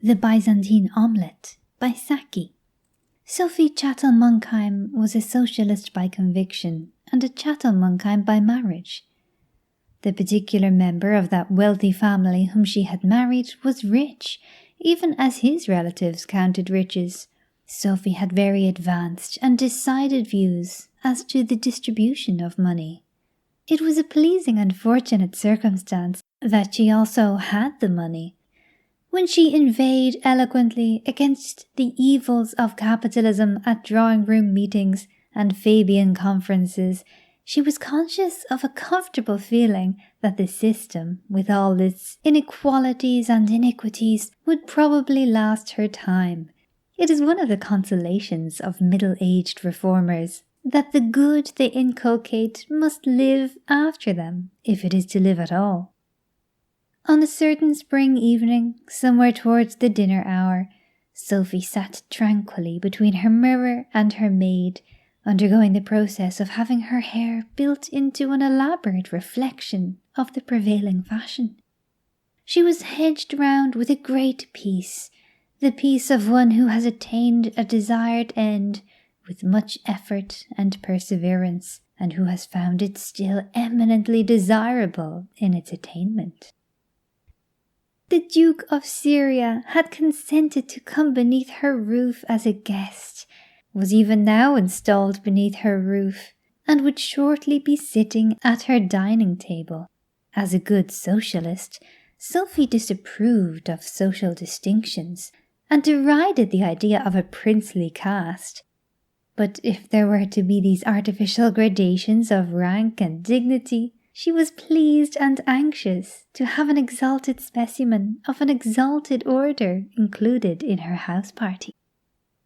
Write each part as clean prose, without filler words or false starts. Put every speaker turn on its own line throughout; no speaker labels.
The Byzantine Omelette by Saki. Sophie Chattel-Monkheim was a socialist by conviction and a Chattel-Monkheim by marriage. The particular member of that wealthy family whom she had married was rich, even as his relatives counted riches. Sophie had very advanced and decided views as to the distribution of money. It was a pleasing and fortunate circumstance that she also had the money. When she inveighed eloquently against the evils of capitalism at drawing-room meetings and Fabian conferences, she was conscious of a comfortable feeling that the system, with all its inequalities and iniquities, would probably last her time. It is one of the consolations of middle-aged reformers that the good they inculcate must live after them, if it is to live at all. On a certain spring evening, somewhere towards the dinner hour, Sophie sat tranquilly between her mirror and her maid, undergoing the process of having her hair built into an elaborate reflection of the prevailing fashion. She was hedged round with a great peace, the peace of one who has attained a desired end with much effort and perseverance, and who has found it still eminently desirable in its attainment. The Duke of Syria had consented to come beneath her roof as a guest, was even now installed beneath her roof, and would shortly be sitting at her dining table. As a good socialist, Sophie disapproved of social distinctions, and derided the idea of a princely caste. But if there were to be these artificial gradations of rank and dignity, she was pleased and anxious to have an exalted specimen of an exalted order included in her house party.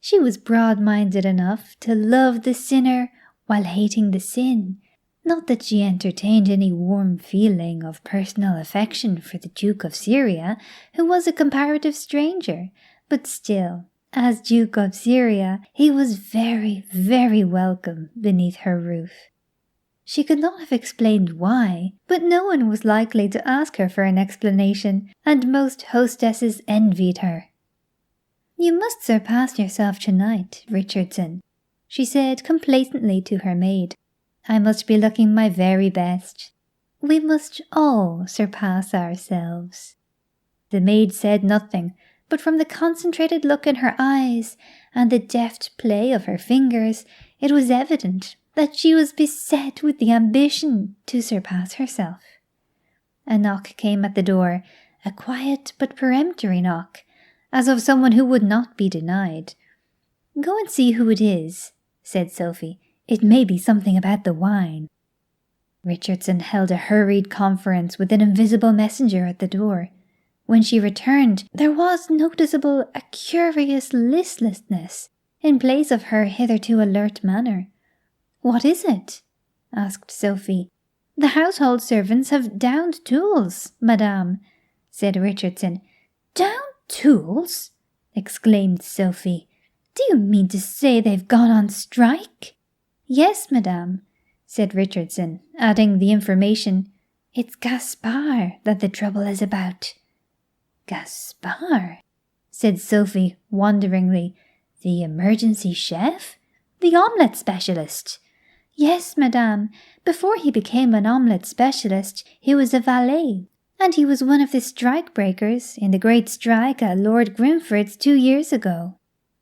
She was broad-minded enough to love the sinner while hating the sin, not that she entertained any warm feeling of personal affection for the Duke of Syria, who was a comparative stranger, but still, as Duke of Syria, he was very, very welcome beneath her roof. She could not have explained why, but no one was likely to ask her for an explanation, and most hostesses envied her. "You must surpass yourself tonight, Richardson," she said complacently to her maid. "I must be looking my very best. We must all surpass ourselves." The maid said nothing, but from the concentrated look in her eyes and the deft play of her fingers, it was evident that she was beset with the ambition to surpass herself. A knock came at the door, a quiet but peremptory knock, as of someone who would not be denied. "Go and see who it is," said Sophie. "It may be something about the wine." Richardson held a hurried conference with an invisible messenger at the door. When she returned, there was noticeable a curious listlessness in place of her hitherto alert manner. "What is it?" asked Sophie. "The household servants have downed tools, madame," said Richardson. "Downed tools?" exclaimed Sophie. "Do you mean to say they've gone on strike?" "Yes, madame," said Richardson, adding the information, "It's Gaspard that the trouble is about." "Gaspard?" said Sophie wonderingly. "The emergency chef? The omelette specialist?" "Yes, madame. Before he became an omelette specialist, he was a valet, and he was one of the strike-breakers in the great strike at Lord Grimford's 2 years ago.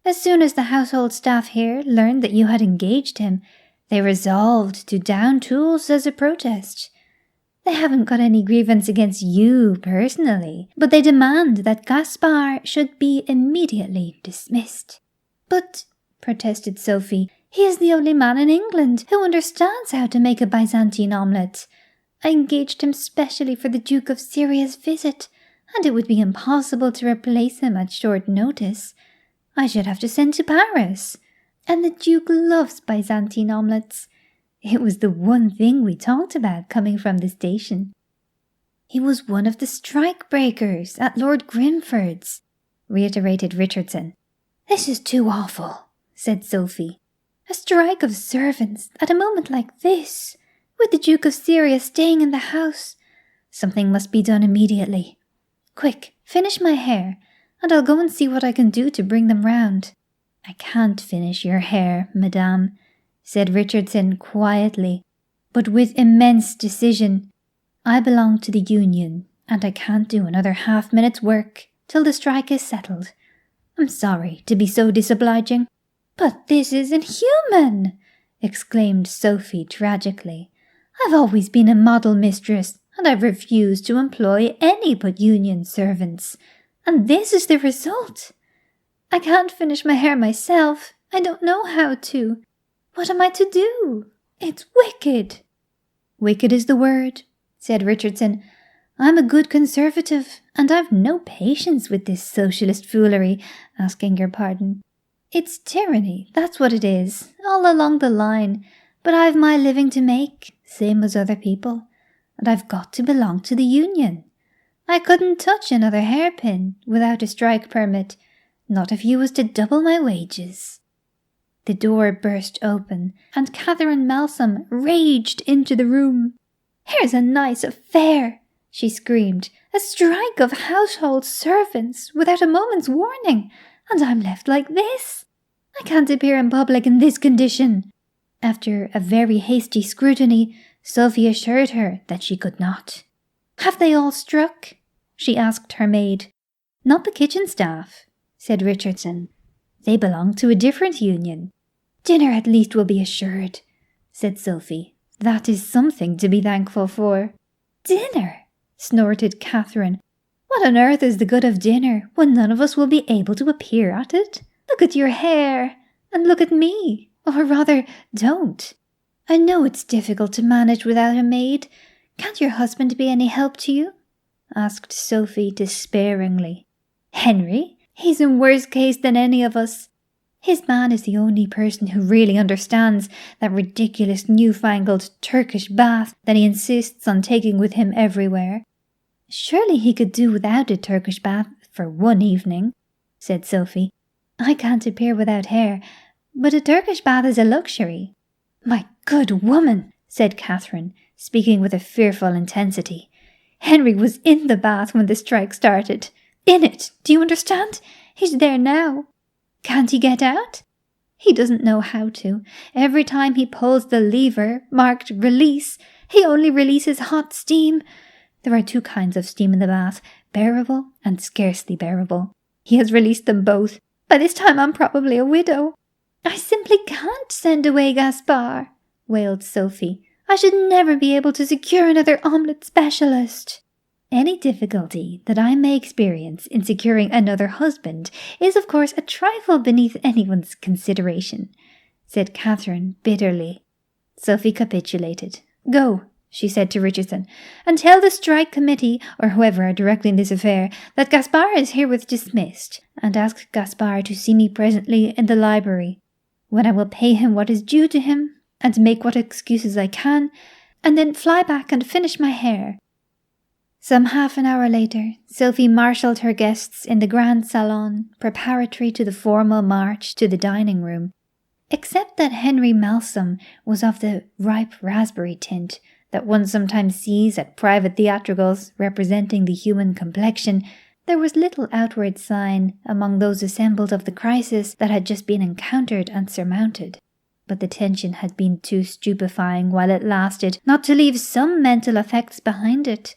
As soon as the household staff here learned that you had engaged him, they resolved to down tools as a protest. They haven't got any grievance against you personally, but they demand that Gaspard should be immediately dismissed." "But," protested Sophie, "he is the only man in England who understands how to make a Byzantine omelette. I engaged him specially for the Duke of Syria's visit, and it would be impossible to replace him at short notice. I should have to send to Paris. And the Duke loves Byzantine omelettes. It was the one thing we talked about coming from the station." "He was one of the strike-breakers at Lord Grimford's," reiterated Richardson. "This is too awful," said Sophie. "A strike of servants at a moment like this, with the Duke of Syria staying in the house. Something must be done immediately. Quick, finish my hair. and I'll go and see what I can do to bring them round." "I can't finish your hair, madame," said Richardson quietly, but with immense decision. "I belong to the union, and I can't do another half-minute's work till the strike is settled. I'm sorry to be so disobliging." "But this is inhuman!" exclaimed Sophie tragically. "I've always been a model mistress, and I've refused to employ any but union servants. And this is the result. I can't finish my hair myself. I don't know how to. What am I to do? It's wicked." "Wicked is the word," said Richardson. "I'm a good conservative, and I've no patience with this socialist foolery, asking your pardon. It's tyranny, that's what it is, all along the line, but I've my living to make, same as other people, and I've got to belong to the union. I couldn't touch another hairpin without a strike permit, not if you was to double my wages." The door burst open, and Catherine Malsom raged into the room. "Here's a nice affair," she screamed. "A strike of household servants without a moment's warning, and I'm left like this. I can't appear in public in this condition." After a very hasty scrutiny, Sophie assured her that she could not. "Have they all struck?" she asked her maid. "Not the kitchen staff," said Richardson. "They belong to a different union." "Dinner at least will be assured," said Sophie. "That is something to be thankful for." "Dinner!" snorted Catherine. "What on earth is the good of dinner when none of us will be able to appear at it? Look at your hair, and look at me, or rather, don't. I know it's difficult to manage without a maid. Can't your husband be any help to you?" asked Sophie despairingly. "Henry? He's in worse case than any of us. His man is the only person who really understands that ridiculous newfangled Turkish bath that he insists on taking with him everywhere." "Surely he could do without a Turkish bath for one evening," said Sophie. "I can't appear without hair, but a Turkish bath is a luxury." "My good woman," said Catherine, speaking with a fearful intensity. "Henry was in the bath when the strike started. In it, do you understand? He's there now. Can't he get out? He doesn't know how to. Every time he pulls the lever marked release, he only releases hot steam. There are two kinds of steam in the bath, bearable and scarcely bearable. He has released them both. By this time I'm probably a widow." "I simply can't send away Gaspard," wailed Sophie. "I should never be able to secure another omelette specialist." "Any difficulty that I may experience in securing another husband is of course a trifle beneath anyone's consideration," said Catherine bitterly. Sophie capitulated. "Go," she said to Richardson, "and tell the strike committee, or whoever are directing this affair, that Gaspard is herewith dismissed, and ask Gaspard to see me presently in the library, when I will pay him what is due to him, and make what excuses I can, and then fly back and finish my hair." Some half an hour later, Sophie marshalled her guests in the grand salon, preparatory to the formal march to the dining room. Except that Henry Malsom was of the ripe raspberry tint that one sometimes sees at private theatricals representing the human complexion, there was little outward sign among those assembled of the crisis that had just been encountered and surmounted. But the tension had been too stupefying while it lasted not to leave some mental effects behind it.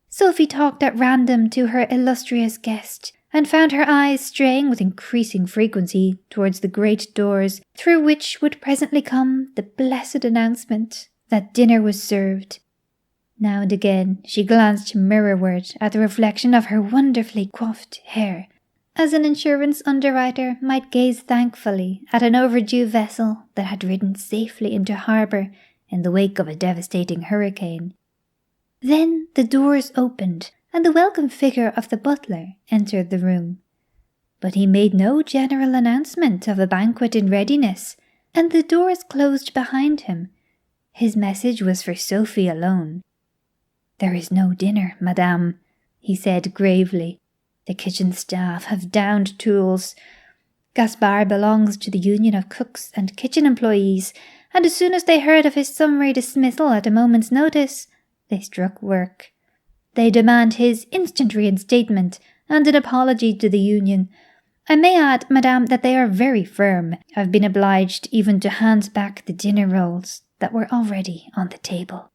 Sophie talked at random to her illustrious guest, and found her eyes straying with increasing frequency towards the great doors through which would presently come the blessed announcement that dinner was served. Now and again she glanced mirrorward at the reflection of her wonderfully coiffed hair, as an insurance underwriter might gaze thankfully at an overdue vessel that had ridden safely into harbour in the wake of a devastating hurricane. Then the doors opened, and the welcome figure of the butler entered the room. But he made no general announcement of a banquet in readiness, and the doors closed behind him. His message was for Sophie alone. "There is no dinner, madame," he said gravely. "The kitchen staff have downed tools. Gaspard belongs to the union of cooks and kitchen employees, and as soon as they heard of his summary dismissal at a moment's notice, they struck work. They demand his instant reinstatement and an apology to the union. I may add, madame, that they are very firm. I've been obliged even to hand back the dinner rolls that were already on the table.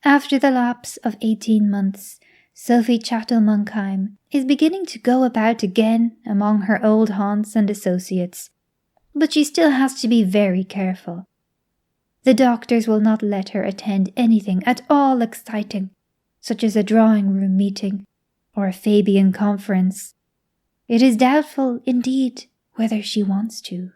After the lapse of 18 months, Sophie Chattel-Monkheim is beginning to go about again among her old haunts and associates, but she still has to be very careful. The doctors will not let her attend anything at all exciting, such as a drawing-room meeting or a Fabian conference. It is doubtful, indeed, whether she wants to.